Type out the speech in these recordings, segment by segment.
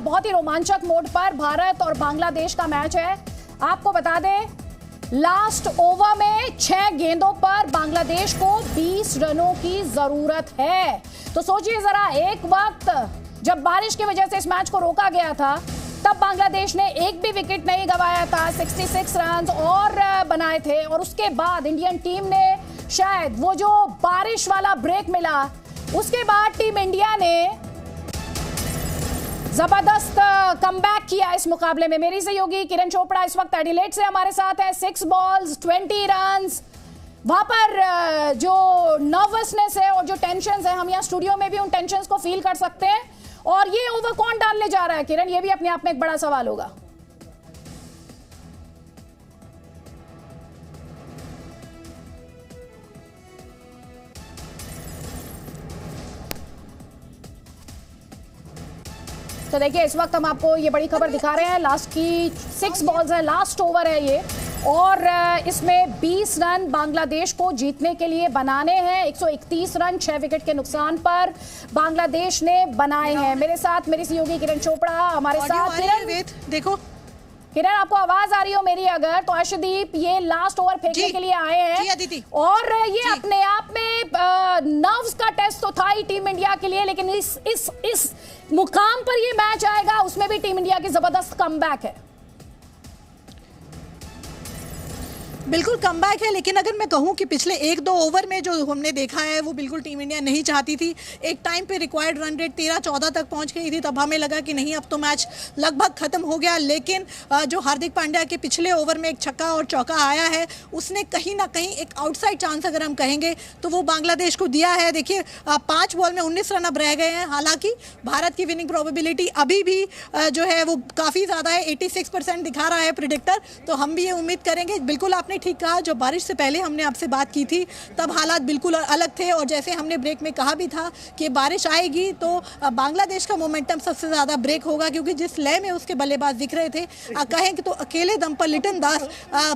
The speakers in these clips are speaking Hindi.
बहुत ही रोमांचक मोड पर भारत और बांग्लादेश का मैच है। आपको बता दें, लास्ट ओवर में 6 गेंदों पर बांग्लादेश को 20 रनों की जरूरत है। तो सोचिए जरा, एक वक्त जब बारिश की वजह से इस मैच को रोका गया था, तब बांग्लादेश ने एक भी विकेट नहीं गंवाया था, 66 रन और बनाए थे। और उसके बाद इंडियन टीम ने शायद वो जो बारिश वाला ब्रेक मिला, उसके बाद टीम इंडिया ने जबरदस्त कमबैक किया इस मुकाबले में। मेरी सहयोगी किरण चोपड़ा इस वक्त एडिलेड से हमारे साथ है। 6 बॉल्स 20 रन्स। वहां पर जो नर्वसनेस है और जो टेंशन है, हम यहाँ स्टूडियो में भी उन टेंशन को फील कर सकते हैं। और ये ओवर कौन डालने जा रहा है किरण, ये भी अपने आप में एक बड़ा सवाल होगा। तो देखिए, इस वक्त हम आपको ये बड़ी खबर दिखा रहे हैं। लास्ट की 6 बॉल्स है, लास्ट ओवर है ये, और इसमें 20 रन बांग्लादेश को जीतने के लिए बनाने हैं। 131 रन 6 विकेट के नुकसान पर बांग्लादेश ने बनाए हैं। मेरे साथ मेरी सहयोगी किरण चोपड़ा हमारे साथ। किरण देखो, किरण आपको आवाज आ रही हो मेरी अगर, तो अर्शदीप ये लास्ट ओवर फेंकने के लिए आए हैं। और ये अपने आप में नर्व्स का टेस्ट तो था ही टीम इंडिया के लिए, लेकिन इस मुकाम पर ये मैच आएगा, उसमें भी टीम इंडिया की जबरदस्त कमबैक है। बिल्कुल कमबैक है, लेकिन अगर मैं कहूं कि पिछले 1-2 ओवर में जो हमने देखा है वो बिल्कुल टीम इंडिया नहीं चाहती थी। एक टाइम पे रिक्वायर्ड रन रेट 13-14 तक पहुंच गई थी, तब हमें लगा कि नहीं, अब तो मैच लगभग खत्म हो गया। लेकिन जो हार्दिक पांड्या के पिछले ओवर में एक छक्का और चौका आया है, उसने कहीं ना कहीं एक आउटसाइड चांस अगर हम कहेंगे तो वो बांग्लादेश को दिया है। देखिए, 5 बॉल में 19 रन अब रह गए हैं। हालांकि भारत की विनिंग प्रोबेबिलिटी अभी भी जो है वो काफ़ी ज़्यादा है, 86% दिखा रहा है प्रिडिक्टर। तो हम भी ये उम्मीद करेंगे, बिल्कुल आपने ठीक कहा, जो बारिश से पहले हमने आपसे बात की थी तब हालात बिल्कुल अलग थे। और जैसे हमने ब्रेक में कहा भी था कि बारिश आएगी तो बांग्लादेश का मोमेंटम सबसे ज़्यादा ब्रेक होगा, क्योंकि जिस लय में उसके बल्लेबाज दिख रहे थे, कहें कि तो अकेले दम पर लिटन दास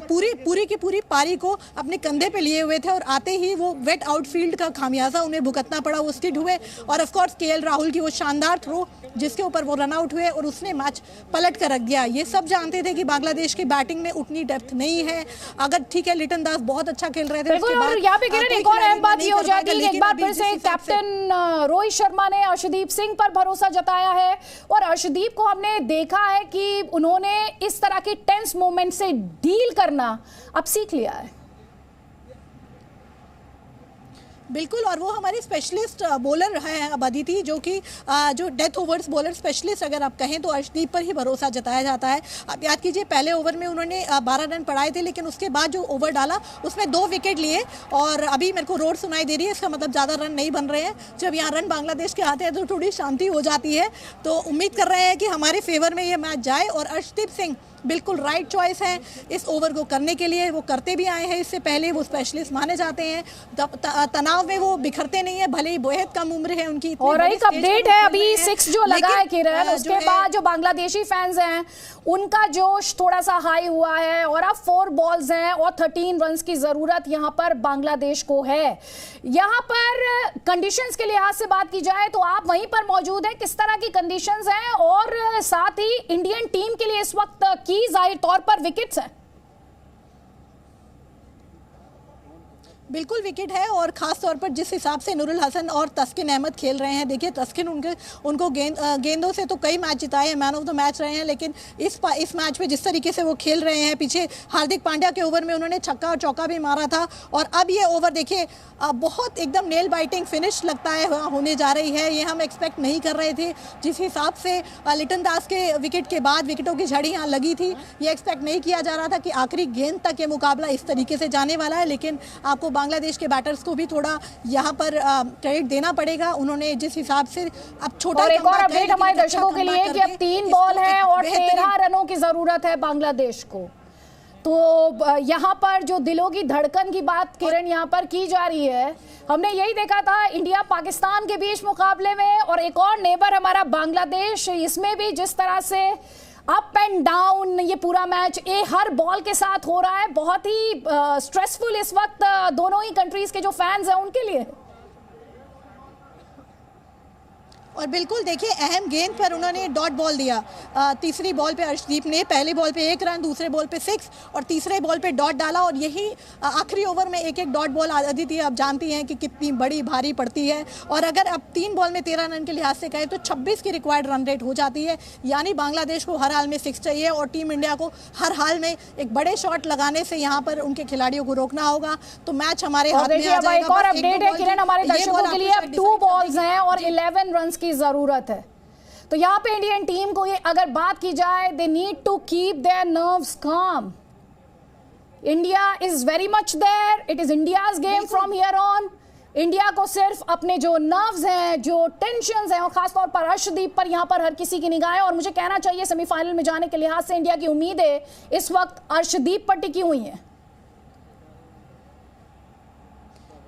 पूरी की पूरी पारी को अपने कंधे पे लिए हुए थे। और आते ही वो वेट आउटफील्ड का खामियाजा उन्हें भुगतना पड़ा, वो स्किड हुए। और ऑफकोर्स केएल राहुल की वो शानदार थ्रो जिसके ऊपर वो रन आउट हुए और उसने मैच पलट कर रख दिया। ये सब जानते थे कि बांग्लादेश की बैटिंग में उतनी डेप्थ नहीं है। अगर ठीक है, लिटन दास बहुत अच्छा खेल रहे थे, और यहाँ पे किरण एक और अहम बात ये हो जाती है, एक बार फिर से कैप्टन रोहित शर्मा ने अर्शदीप सिंह पर भरोसा जताया है। और अर्शदीप को हमने देखा है कि उन्होंने इस तरह की टेंस मोमेंट से डील करना अब सीख लिया है। बिल्कुल, और वो हमारी स्पेशलिस्ट बॉलर है अब अदिति, जो कि जो डेथ ओवर्स बॉलर स्पेशलिस्ट अगर आप कहें तो अर्शदीप पर ही भरोसा जताया जाता है। आप याद कीजिए, पहले ओवर में उन्होंने 12 रन पड़ाए थे, लेकिन उसके बाद जो ओवर डाला उसमें 2 विकेट लिए। और अभी मेरे को रोड सुनाई दे रही है, इसका मतलब ज़्यादा रन नहीं बन रहे हैं। जब यहाँ रन बांग्लादेश के आते हैं तो थोड़ी शांति हो जाती है। तो उम्मीद कर रहे हैं कि हमारे फेवर में ये मैच जाए। और अर्शदीप सिंह बिल्कुल राइट चॉइस है इस ओवर को करने के लिए। वो करते भी आए हैं इससे पहले, वो स्पेशलिस्ट माने जाते हैं। तनाव में वो बिखरते नहीं है, भले ही बेहद कम उम्र है उनकी। और एक अपडेट है, अभी 6 जो लगा है किरण, उसके बाद जो बांग्लादेशी फैंस हैं उनका जोश थोड़ा सा हाई हुआ है। और अब 4 बॉल्स हैं और 13 रन की जरूरत यहाँ पर बांग्लादेश को है। यहाँ पर कंडीशंस के लिहाज से बात की जाए तो आप वहीं पर मौजूद हैं, किस तरह की कंडीशंस हैं, और साथ ही इंडियन टीम के लिए इस वक्त की जाहिर तौर पर विकेट्स हैं? बिल्कुल विकेट है, और खास तौर पर जिस हिसाब से नूरुल हसन और तस्किन अहमद खेल रहे हैं। देखिए, तस्किन उनको गेंदों से तो कई मैच जिताए हैं, मैन ऑफ द मैच रहे हैं, लेकिन इस मैच में जिस तरीके से वो खेल रहे हैं, पीछे हार्दिक पांड्या के ओवर में उन्होंने छक्का और चौका भी मारा था। और अब ये ओवर देखिए, बहुत एकदम नेल बाइटिंग फिनिश लगता है होने जा रही है। ये हम एक्सपेक्ट नहीं कर रहे थे। जिस हिसाब से लिटन दास के विकेट के बाद विकेटों की झड़ी यहाँ लगी थी, ये एक्सपेक्ट नहीं किया जा रहा था कि आखिरी गेंद तक ये मुकाबला इस तरीके से जाने वाला है। लेकिन आपको बांग्लादेश के बैटर्स को भी थोड़ा यहाँ पर क्रेडिट देना पड़ेगा। उन्होंने जिस हिसाब से अब छोटा, और एक और अपडेट हमारे दर्शकों के लिए कि अब 3 बॉल है और 13 रनों की जरूरत है बांग्लादेश को। तो यहाँ पर जो दिलों की धड़कन की बात किरण यहाँ पर की जा रही है, हमने यही देखा था इंडिया पाकिस्तान के बीच मुकाबले में, और एक और नेबर हमारा बांग्लादेश, इसमें भी जिस तरह से अप एंड डाउन ये पूरा मैच हर बॉल के साथ हो रहा है। बहुत ही स्ट्रेसफुल इस वक्त दोनों ही कंट्रीज के जो फैंस हैं उनके लिए। और बिल्कुल देखिए अहम गेंद पर उन्होंने डॉट बॉल दिया। तीसरी बॉल पे अर्शदीप ने पहले बॉल पे 1 रन, दूसरे बॉल पे 6 और तीसरे बॉल पे डॉट डाला। और यही आखिरी ओवर में एक डॉट बॉल अदिति आप जानती हैं कि कितनी बड़ी भारी पड़ती है। और अगर अब 3 बॉल में 13 रन के लिहाज से कहें तो 26 की रिक्वायर्ड रन रेट हो जाती है। यानी बांग्लादेश को हर हाल में 6 चाहिए और टीम इंडिया को हर हाल में एक बड़े शॉट लगाने से यहाँ पर उनके खिलाड़ियों को रोकना होगा। तो मैच हमारे हाथ में आ जाएगा। एक और अपडेट है किरण हमारे दर्शकों के लिए, अब 2 बॉल्स हैं और 11 रन की जरूरत है। तो यहाँ पे इंडियन टीम को ये अगर बात की जाए, they need to keep their nerves calm. India is very much there, it is India's game from here on. India को सिर्फ अपने जो नर्व्स हैं, जो टेंशंस हैं, और खासतौर पर अर्शदीप पर यहाँ पर हर किसी की निगाहें, और मुझे कहना चाहिए सेमीफाइनल में जाने के लिहाज से इंडिया की उम्मीदें इस वक्त अर्शदीप पर टिकी हुई हैं।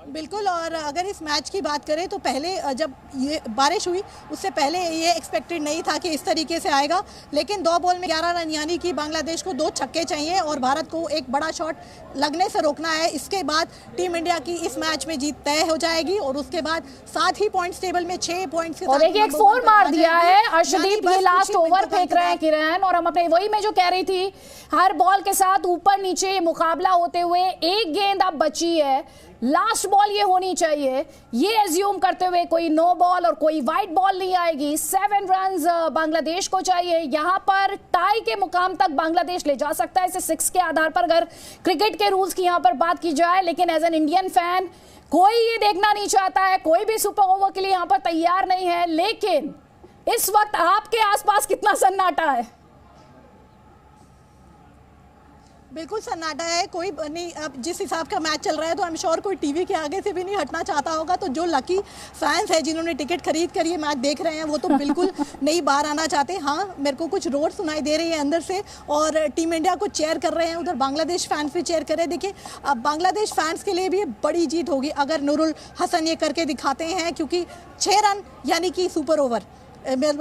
बिल्कुल। और अगर इस मैच की बात करें तो पहले जब ये बारिश हुई उससे पहले ये एक्सपेक्टेड नहीं था कि इस तरीके से आएगा। लेकिन 2 बॉल में 11 रन, यानी कि बांग्लादेश को 2 छक्के चाहिए और भारत को एक बड़ा शॉट लगने से रोकना है। इसके बाद टीम इंडिया की इस मैच में जीत तय हो जाएगी और उसके बाद 7 ही पॉइंट्स टेबल में 6 पॉइंट्स के साथ एक 4 मार दिया है अर्शदीप। ये लास्ट ओवर फेंक रहे हैं किरण, और हम अपने वही मैं जो कह रही थी, हर बॉल के साथ ऊपर नीचे मुकाबला होते हुए एक गेंद अब बची है, लास्ट बॉल ये होनी चाहिए। ये एज्यूम करते हुए कोई नो बॉल और कोई वाइट बॉल नहीं आएगी। 7 रन्स बांग्लादेश को चाहिए। यहां पर टाई के मुकाम तक बांग्लादेश ले जा सकता है इसे 6 के आधार पर, अगर क्रिकेट के रूल्स की यहां पर बात की जाए। लेकिन एज एन इंडियन फैन कोई ये देखना नहीं चाहता है, कोई भी सुपर ओवर के लिए यहां पर तैयार नहीं है। लेकिन इस वक्त आपके आसपास कितना सन्नाटा है? बिल्कुल सन्नाटा है, कोई नहीं। अब जिस हिसाब का मैच चल रहा है तो आई एम श्योर कोई टीवी के आगे से भी नहीं हटना चाहता होगा। तो जो लकी फैंस हैं जिन्होंने टिकट खरीद कर ये मैच देख रहे हैं वो तो बिल्कुल नहीं बाहर आना चाहते। हाँ, मेरे को कुछ रोर सुनाई दे रही है अंदर से और टीम इंडिया को चेयर कर रहे हैं, उधर बांग्लादेश फैंस भी चेयर कर रहे हैं। देखिए, अब बांग्लादेश फैंस के लिए भी बड़ी जीत होगी अगर नूरुल हसन ये करके दिखाते हैं, क्योंकि 6 रन यानी कि सुपर ओवर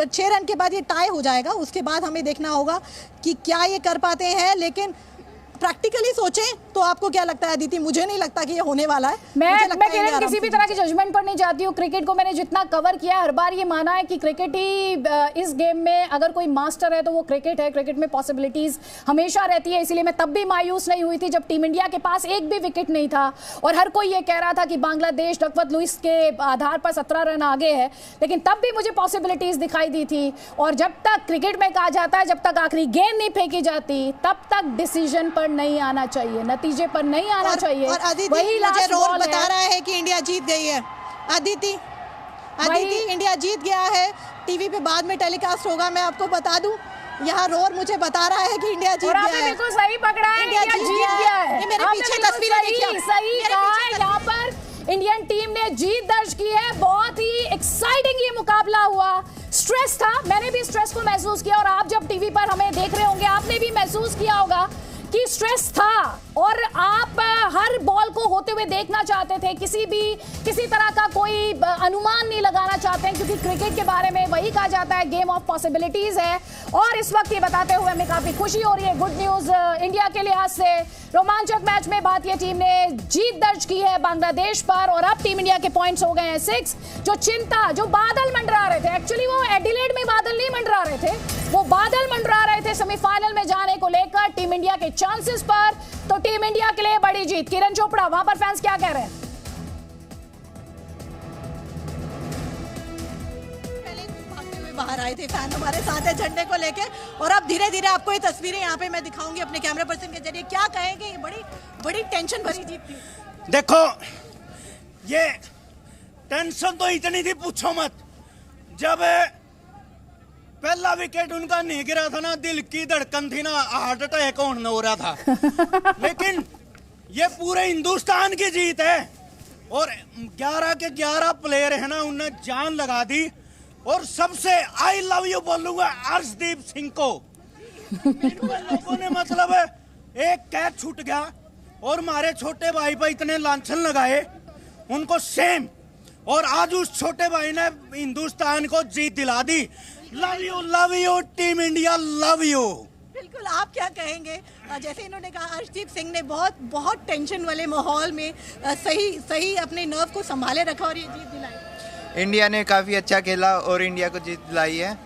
6 रन के बाद ये टाई हो जाएगा। उसके बाद हमें देखना होगा कि क्या ये कर पाते हैं। लेकिन प्रैक्टिकली सोचें तो आपको क्या लगता है अदिति? मुझे नहीं लगता कि ये होने वाला है। मैं किसी भी तरह की जजमेंट पर नहीं जाती हूँ। क्रिकेट को मैंने जितना कवर किया है, हर बार ये माना है कि क्रिकेट ही इस गेम में अगर कोई मास्टर है तो वो क्रिकेट है। क्रिकेट में पॉसिबिलिटीज हमेशा रहती है, इसीलिए मैं तब भी मायूस नहीं हुई थी जब टीम इंडिया के पास एक भी विकेट नहीं था और हर कोई ये कह रहा था कि बांग्लादेश डकवर्थ लुईस के आधार पर 17 रन आगे है। लेकिन तब भी मुझे पॉसिबिलिटीज दिखाई दी थी। और जब तक क्रिकेट में कहा जाता है जब तक आखिरी गेंद नहीं फेंकी जाती तब तक डिसीजन पर नहीं आना चाहिए, नतीजे पर नहीं आना चाहिए। और अदिति मुझे रोल बता रहा है कि इंडिया जीत गई है। अदिति इंडिया जीत गया है। टीवी पे बाद में टेलीकास्ट होगा, मैं आपको बता दूं। यहाँ रोर मुझे बता रहा है कि इंडिया जीत गया है। बिल्कुल सही पकड़ा है, इंडिया जीत गया है। ये मेरे पीछे तस्वीरें देखिए, सही कहा है। यहाँ पर इंडियन टीम ने जीत दर्ज की है। बहुत ही एक्साइटिंग ये मुकाबला हुआ। स्ट्रेस था, मैंने भी स्ट्रेस को महसूस किया और आप जब टीवी पर हमें देख रहे होंगे आपने भी महसूस किया होगा कि स्ट्रेस था और आप हर बॉल को होते हुए देखना चाहते थे। किसी तरह का कोई अनुमान नहीं लगाना चाहते हैं, क्योंकि क्रिकेट के बारे में वही कहा जाता है गेम ऑफ पॉसिबिलिटीज है। और इस वक्त ये बताते हुए हमें काफी खुशी हो रही है, गुड न्यूज इंडिया के लिहाज से। रोमांचक मैच में भारतीय टीम ने जीत दर्ज की है बांग्लादेश पर और अब टीम इंडिया के पॉइंट्स हो गए हैं 6। जो बादल मंडरा रहे थे, एक्चुअली वो एडिलेड में बादल नहीं मंडरा रहे थे, वो बादल मंडरा रहे थे सेमीफाइनल में जाने को लेकर टीम इंडिया के चांसेस पर। तो टीम इंडिया के लिए बड़ी जीत। किरण चोपड़ा, वहां पर फैंस क्या कह रहे हैं? बाहर आए थे फैन हमारे साथ है झंडे को लेके और अब धीरे धीरे आपको ये तस्वीरें यहाँ पे मैं दिखाऊंगी अपने कैमरा पर्सन के जरिए। क्या कहेंगे, ये बड़ी टेंशन भरी जीत थी। देखो, ये टेंशन तो इतनी थी पूछो मत। जब पहला विकेट उनका नहीं गिरा था ना, दिल की धड़कन थी ना, हार्ट अटैक होने हो रहा था। लेकिन ये पूरे हिंदुस्तान की जीत है और 11 के 11 प्लेयर है ना, उन्होंने जान लगा दी। और सबसे आई लव यू बोलूंगा अर्शदीप सिंह को। लोगों ने मतलब एक कैच छूट गया और हमारे छोटे भाई पर इतने लांछन लगाए, उनको सेम। और आज उस छोटे भाई ने हिंदुस्तान को जीत दिला दी। Love you team India, love you. बिल्कुल, आप क्या कहेंगे? जैसे इन्होंने कहा अर्शदीप सिंह ने बहुत टेंशन वाले माहौल में सही अपने नर्व को संभाले रखा और ये जीत दिलाई। इंडिया ने काफ़ी अच्छा खेला और इंडिया को जीत दिलाई है।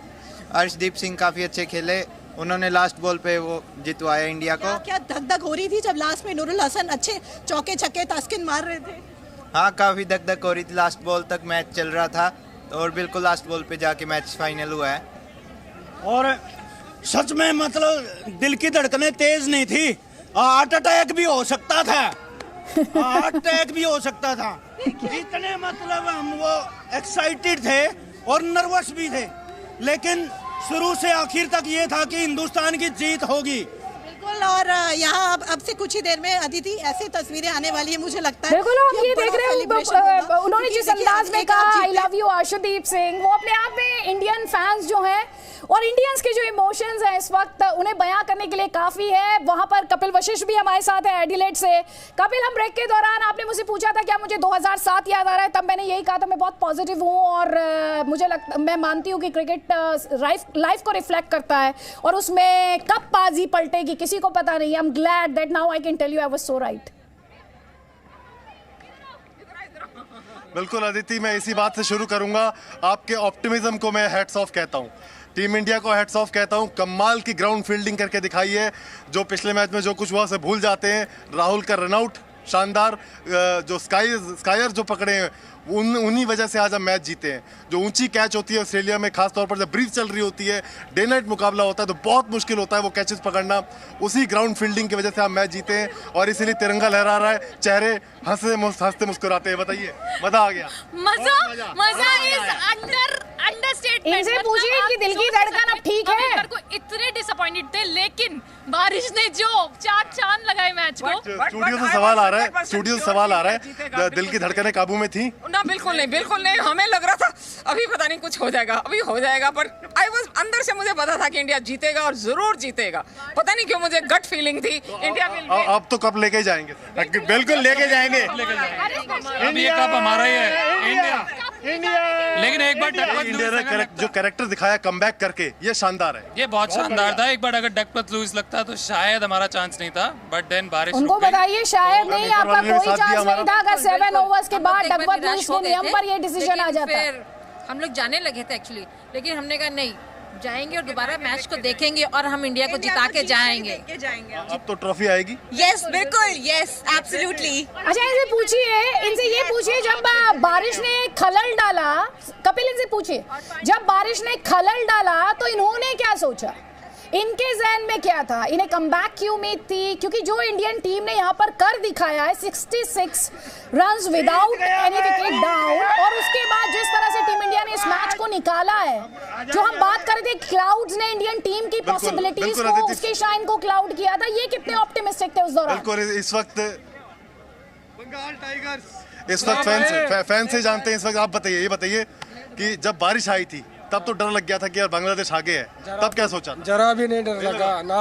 अर्शदीप सिंह काफ़ी अच्छे खेले, उन्होंने लास्ट बॉल पे वो जितवाया इंडिया को। क्या धक धक हो रही थी जब लास्ट में नूरुल हसन अच्छे चौके छक्के तास्किन मार रहे थे? हाँ, काफ़ी धक धक हो रही थी, लास्ट बॉल तक मैच चल रहा था और बिल्कुल लास्ट बॉल पे जाके मैच फाइनल हुआ है। और सच में मतलब दिल की धड़कनें तेज नहीं थी, हार्ट अटैक भी हो सकता था, हार्ट अटैक भी हो सकता था। इतने मतलब हम वो एक्साइटेड थे और नर्वस भी थे, लेकिन शुरू से आखिर तक ये था कि हिंदुस्तान की जीत होगी। बिल्कुल। और यहाँ अब से कुछ ही देर में अदिति ऐसी तस्वीरें आने वाली है, मुझे लगता है। बिल्कुल, हम ये देख रहे हैं उन्होंने जिस अंदाज में कहा I love you Arshdeep Singh, वो अपने आप में इंडियन फैंस जो हैं और इंडियंस के जो इमोशंस हैं इस वक्त उन्हें बयां करने के लिए काफी है। वहां पर कपिल वशिष्ठ भी हमारे साथ है एडिलेड से। कपिल, हम ब्रेक के दौरान आपने मुझे पूछा था क्या मुझे 2007 याद आ रहा है, तब मैंने यही कहा था मैं बहुत पॉजिटिव हूँ और मैं मानती हूँ कि क्रिकेट लाइफ को रिफ्लेक्ट करता है और उसमें कब बाजी पलटेगी किसी को पता नहीं। I am glad that now I can tell you I was so right. बिल्कुल अदिति, मैं इसी बात से शुरू करूंगा। आपके ऑप्टिमिज्म को मैं हैट्स ऑफ कहता हूं, टीम इंडिया को हैट्स ऑफ कहता हूं। कमाल की ग्राउंड फील्डिंग करके दिखाई है, जो पिछले मैच में जो कुछ हुआ उसे भूल जाते हैं। राहुल का रनआउट शानदार, जो स्कायर जो पकड़े हैं उन्हीं वजह से आज हम मैच जीते हैं। जो ऊंची कैच होती है ऑस्ट्रेलिया में, खास तौर पर जब ब्रीज चल रही होती है, डे नाइट मुकाबला होता है तो बहुत मुश्किल होता है वो कैचेस पकड़ना। उसी ग्राउंड फील्डिंग की वजह से हम मैच जीते हैं और इसीलिए तिरंगा लहरा रहा है, चेहरे हंसते मुस्कुराते हैं। बताइए, मजा आ गया? मजा इज अंडरस्टेटमेंट। इनसे पूछिए कि दिल की धड़कन अब ठीक है। मेरे को इतने डिसअपॉइंटेड थे, लेकिन बारिश ने जो चार चांद लगाए मैच को। स्टूडियो से सवाल आ रहा है, दिल की धड़कनें काबू में थी? ना, बिल्कुल नहीं। हमें लग रहा था अभी पता नहीं कुछ हो जाएगा, पर आई वाज अंदर से मुझे पता था कि इंडिया जीतेगा और जरूर जीतेगा। पता नहीं क्यों मुझे गट फीलिंग थी इंडिया विल विन। अब तो कप लेके जाएंगे? बिल्कुल लेके जाएंगे। इंडिया कप हमारा ही है, इंडिया। लेकिन एक बार इंडिया ने जो कैरेक्टर दिखाया कमबैक करके, ये शानदार है, ये बहुत शानदार था। एक बार अगर डकपत लुईस लगता तो शायद हमारा चांस नहीं था, बट देन बारिश उनको बताइए शायद नहीं, आपका कोई चांस नहीं था अगर 7 ओवर्स के बाद डकपत लुईस के नियम पर ये डिसीजन आ जाता। हम लोग जाने लगे थे एक्चुअली, लेकिन हमने कहा नहीं, जाएंगे और दोबारा मैच को देखेंगे और हम इंडिया को जिता के जाएंगे। अब तो ट्रॉफी आएगी। यस, बिल्कुल, यस, एब्सोल्युटली। अच्छा, इनसे ये पूछिए जब बारिश ने खलल डाला, कपिल इनसे पूछिए जब बारिश ने खलल डाला तो इन्होंने क्या सोचा, इनके ज़हन में क्या था, इन्हें कमबैक की उम्मीद थी? क्योंकि जो इंडियन टीम ने यहाँ पर कर दिखाया है 66 runs without any wicket down, और उसके बाद जिस तरह से टीम इंडिया ने इस मैच को निकाला है, जो हम बात कर रहे थे क्लाउड्स ने इंडियन टीम की पॉसिबिलिटीज को, उसके शाइन को क्लाउड किया था, ये कितने ऑप्टिमिस्टिक थे उस दौरान? बिल्कुल। इस वक्त बंगाल टाइगर्स फैन से जानते हैं। इस वक्त आप बताइए कि जब बारिश आई थी तब तो डर लग गया था कि यार बांग्लादेश आगे है, तब क्या सोचा? जरा भी नहीं डर लगा ना,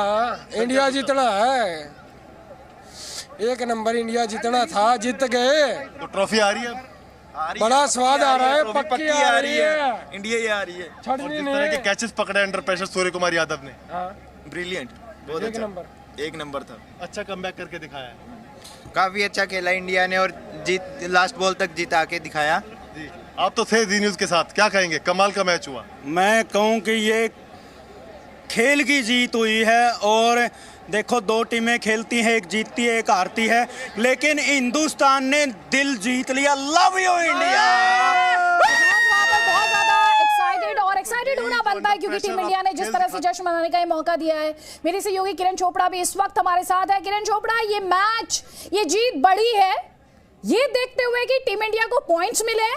इंडिया जीतना है, एक नंबर इंडिया जीतना था, जीत गए तो ट्रॉफी आ रही है, बड़ा स्वाद आ रहा है, पक्की आ रही है, इंडिया ही आ रही है। और जिस तरह के कैचेस पकड़े अंडर प्रेशर सूर्य कुमार यादव ने, ब्रिलियंट, बहुत अच्छा, एक नंबर था, अच्छा कमबैक करके दिखाया है। काफ़ी अच्छा खेला इंडिया ने और लास्ट बॉल तक जिता के दिखाया। जी, आप तो थे जी न्यूज़ के साथ, क्या कहेंगे? कमाल का मैच हुआ। मैं कहूँ कि ये खेल की जीत हुई है और देखो दो टीमें खेलती हैं, एक जीतती है एक हारती है, लेकिन हिंदुस्तान ने दिल जीत लिया। Love you India. बहुत ज्यादा एक्साइटेड होना बनता है क्योंकि टीम इंडिया ने जिस तरह से जश्न मनाने का मौका दिया है। मेरे सहयोगी किरण चोपड़ा भी इस वक्त हमारे साथ है। किरण चोपड़ा, ये मैच, ये जीत बड़ी है, ये देखते हुए कि टीम इंडिया को पॉइंट्स मिले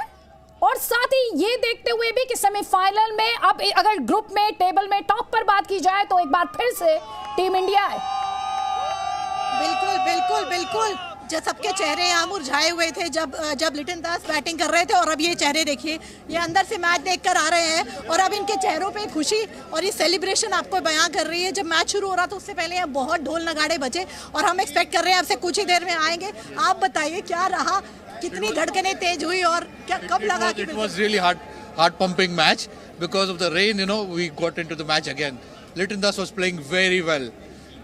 और साथ ही ये देखते हुए भी कि सेमीफाइनल में अब अगर ग्रुप में टेबल में टॉप पर बात की जाए तो एक बार फिर से टीम इंडिया है। बिल्कुल। जो सबके चेहरे यहाँ मुरझाए हुए थे जब लिटन दास बैटिंग कर रहे थे, और अब ये चेहरे देखिए, ये अंदर से मैच देखकर आ रहे हैं और अब इनके चेहरों पे खुशी और ये सेलिब्रेशन आपको बयां कर रही है। जब मैच शुरू हो रहा था उससे पहले यहाँ बहुत ढोल नगाड़े बजे और हम एक्सपेक्ट कर रहे हैं आपसे कुछ ही देर में आएंगे। आप बताइए क्या रहा, कितनी धड़कनें तेज हुई और क्या कब लगा कि it was really hard pumping match because of the rain, we got into the match again. Liton Das was playing very well.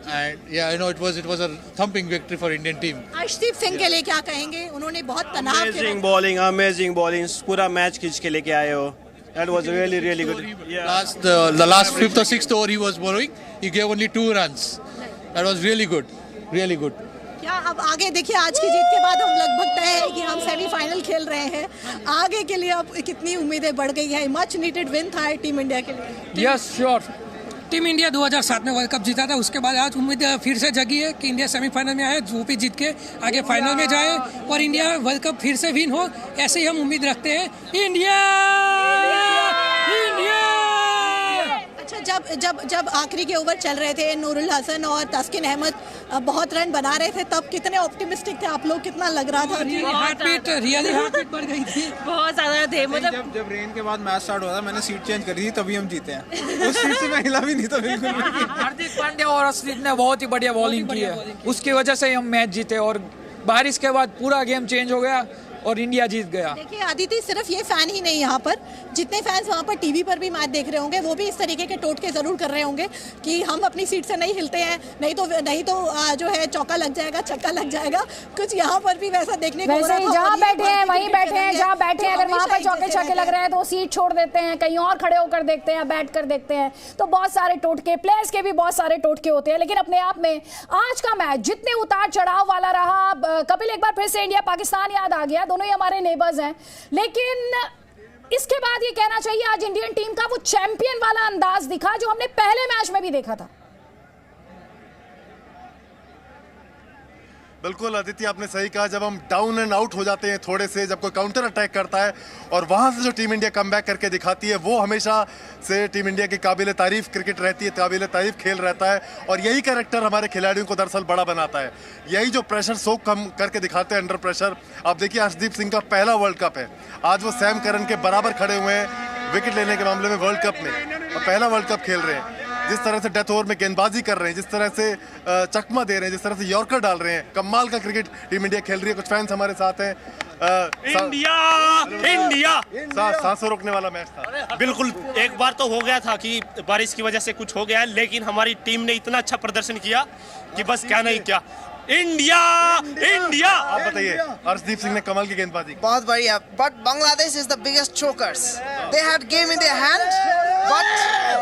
and yeah, you know, it was a thumping victory for Indian team. Arshdeep Singh के लिए क्या कहेंगे? उन्होंने बहुत तनाव के अमेजिंग बॉलिंग, पूरा मैच खींच के लेके आए हो. That was really good. Yeah. The last fifth or sixth over he was bowling, he gave only 2 runs. That was really good, really good. क्या अब आगे देखिए, आज की जीत के बाद हम लगभग तय है कि हम सेमीफाइनल खेल रहे हैं. आगे के लिए अब कितनी उम्मीदें बढ़ गई है? मच नीडेड विन था टीम इंडिया के लिए. Yes sure. टीम इंडिया 2007 में वर्ल्ड कप जीता था, उसके बाद आज उम्मीद फिर से जगी है कि इंडिया सेमीफाइनल में आए, वो भी जीत के आगे फाइनल में जाए और इंडिया वर्ल्ड कप फिर से विन हो. ऐसे ही हम उम्मीद रखते हैं. India India. अच्छा, जब आखिरी के ओवर चल रहे थे, नूरुल हसन और तस्किन अहमद बहुत रन बना रहे थे, तब कितने ऑप्टिमिस्टिक थे आप लोग? कितना लग रहा था? हार्ट बीट बढ़ गई थी. बहुत ज्यादा थे. मतलब जब रेन के बाद मैच स्टार्ट हुआ था, मैंने सीट चेंज करी थी, तभी हम जीते हैं. उस सीट से मैं हिला भी नहीं था बिल्कुल. हार्दिक पांड्या और अर्शदीप ने बहुत ही बढ़िया बॉलिंग की है, उसकी वजह से हम मैच जीते और बारिश के बाद पूरा गेम चेंज हो गया और इंडिया जीत गया. देखिए आदिति, सिर्फ ये फैन ही नहीं, यहाँ पर जितने फैंस वहाँ पर टीवी पर भी मैच देख रहे होंगे, वो भी इस तरीके के टोटके जरूर कर रहे होंगे कि हम अपनी सीट से नहीं हिलते हैं, नहीं तो जो है चौका लग जाएगा, छक्का लग जाएगा. कुछ यहाँ पर भी वैसा देखने को वैसे ही जहाँ बैठे हैं वहीं बैठे हैं, जहाँ बैठे हैं अगर वहाँ पर चौके छक्के लग रहे हैं तो सीट छोड़ देते हैं, कहीं और खड़े होकर देखते हैं, बैठ कर देखते हैं. तो बहुत सारे टोटके, प्लेयर्स के भी बहुत सारे टोटके होते हैं. लेकिन अपने आप में आज का मैच जितने उतार चढ़ाव वाला रहा, कपिल एक बार फिर से इंडिया पाकिस्तान याद आ गया. दोनों ही हमारे नेबर्स हैं, लेकिन इसके बाद ये कहना चाहिए आज इंडियन टीम का वो चैंपियन वाला अंदाज दिखा जो हमने पहले मैच में भी देखा था. बिल्कुल आदित्य, आपने सही कहा. जब हम डाउन एंड आउट हो जाते हैं थोड़े से, जब कोई काउंटर अटैक करता है और वहां से जो टीम इंडिया कमबैक करके दिखाती है, वो हमेशा से टीम इंडिया की काबिल तारीफ क्रिकेट रहती है, काबिल तारीफ खेल रहता है. और यही कैरेक्टर हमारे खिलाड़ियों को दरअसल बड़ा बनाता है. यही जो प्रेशर सोक कम करके दिखाते हैं अंडर प्रेशर. आप देखिए, अर्शदीप सिंह का पहला वर्ल्ड कप है. आज वो सैम करन के बराबर खड़े हुए हैं विकेट लेने के मामले में वर्ल्ड कप में, और पहला वर्ल्ड कप खेल रहे हैं. जिस तरह से डेथ ओवर में गेंदबाजी कर रहे हैं, जिस तरह से चकमा दे रहे हैं, जिस तरह से यॉर्कर डाल रहे हैं, कमाल का क्रिकेट टीम इंडिया खेल रही है. कुछ फैंस हमारे साथ हैं. इंडिया सांसों रोकने वाला मैच था. बिल्कुल. एक बार तो हो गया था कि बारिश की वजह से कुछ हो गया, लेकिन हमारी टीम ने इतना अच्छा प्रदर्शन किया कि बस क्या नहीं क्या. India India. आप बताइए, अर्शदीप सिंह ने कमाल की गेंदबाजी. बहुत बढ़िया. But Bangladesh is the biggest chokers. They had game in their hand but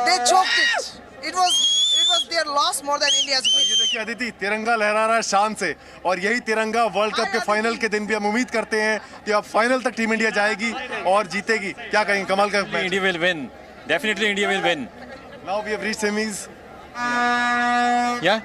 they choked it. It was their loss more than India's win. ये देखिए आदिति, तिरंगा लहरा रहा है शान से, और यही तिरंगा वर्ल्ड कप के फाइनल के दिन भी हम उम्मीद करते हैं कि अब फाइनल तक टीम इंडिया जाएगी और जीतेगी. क्या कहेंगे? कमाल का match. India will win. Definitely India will win. Now we have reached semis. Yeah.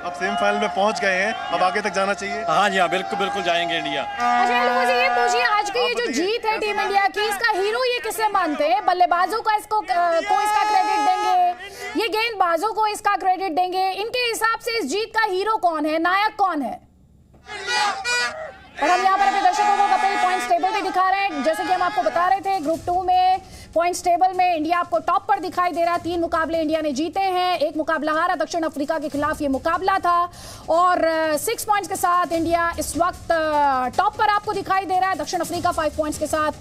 अब सेमीफाइनल में पहुंच गए हैं, अब आगे तक जाना चाहिए. हाँ जी, हाँ, बिल्कुल जाएंगे इंडिया. अच्छा, लोगों से ये पूछिए, आज की ये जो जीत है टीम इंडिया की, इसका हीरो ये किसे मानते हैं? बल्लेबाजों का इसका क्रेडिट देंगे, ये गेंदबाजों को इसका क्रेडिट देंगे? इनके हिसाब से इस जीत का हीरो कौन है, नायक कौन है? और हम यहाँ पर अपने दर्शकों को कपिल पॉइंट्स टेबल भी दिखा रहे हैं. जैसे कि हम आपको बता रहे थे, ग्रुप 2 में पॉइंट्स टेबल में इंडिया आपको टॉप पर दिखाई दे रहा है. 3 मुकाबले इंडिया ने जीते हैं, 1 मुकाबला हारा. दक्षिण अफ्रीका के खिलाफ ये मुकाबला था और 6 पॉइंट्स के साथ इंडिया इस वक्त टॉप पर आपको दिखाई दे रहा है. दक्षिण अफ्रीका 5 पॉइंट्स के साथ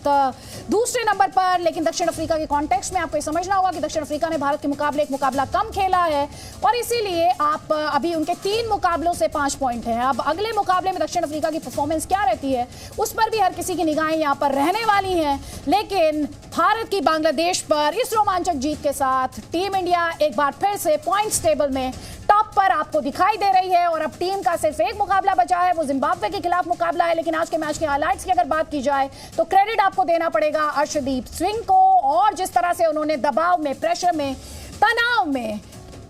दूसरे नंबर पर. लेकिन दक्षिण अफ्रीका के कॉन्टेक्स्ट में आपको ये समझना होगा कि दक्षिण अफ्रीका ने भारत के मुकाबले 1 मुकाबला कम खेला है और इसीलिए आप अभी उनके 3 मुकाबलों से 5 पॉइंट हैं. अब अगले मुकाबले में दक्षिण अफ्रीका की परफॉर्मेंस क्या रहती है, उस पर भी हर किसी की निगाहें यहाँ पर रहने वाली हैं. लेकिन भारत की बांग्लादेश पर इस रोमांचक जीत के साथ टीम इंडिया एक बार फिर से पॉइंट्स टेबल में टॉप पर आपको दिखाई दे रही है. और अब टीम का सिर्फ एक मुकाबला बचा है, वो जिम्बाब्वे के खिलाफ मुकाबला है. लेकिन आज के मैच के हाइलाइट्स की अगर बात की जाए तो क्रेडिट आपको देना पड़ेगा अर्शदीप सिंह को, और जिस तरह से उन्होंने दबाव में, प्रेशर में, तनाव में,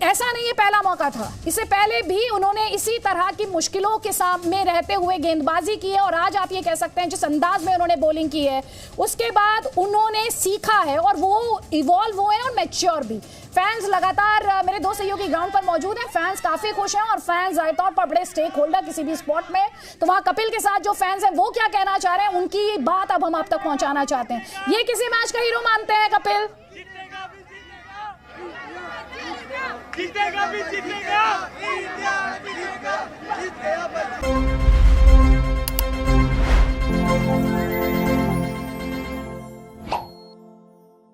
ऐसा नहीं है पहला मौका था, इससे पहले भी उन्होंने इसी तरह की मुश्किलों के सामने रहते हुए गेंदबाजी की है. और आज आप ये कह सकते हैं जिस अंदाज में उन्होंने बॉलिंग की है, उसके बाद उन्होंने सीखा है और वो इवॉल्व हुए हैं और मैच्योर भी. फैंस लगातार, मेरे 2 सहयोगी ग्राउंड पर मौजूद हैं, फैंस काफी खुश हैं और फैंस जाहिर तौर पर बड़े स्टेक होल्डर किसी भी स्पॉट में. तो वहां कपिल के साथ जो फैंस हैं वो क्या कहना चाह रहे हैं, उनकी बात अब हम आप तक पहुंचाना चाहते हैं. ये किसी मैच का हीरो मानते हैं कपिल? जीतेगा भी जीतेगा. इंडिया जीतेगा.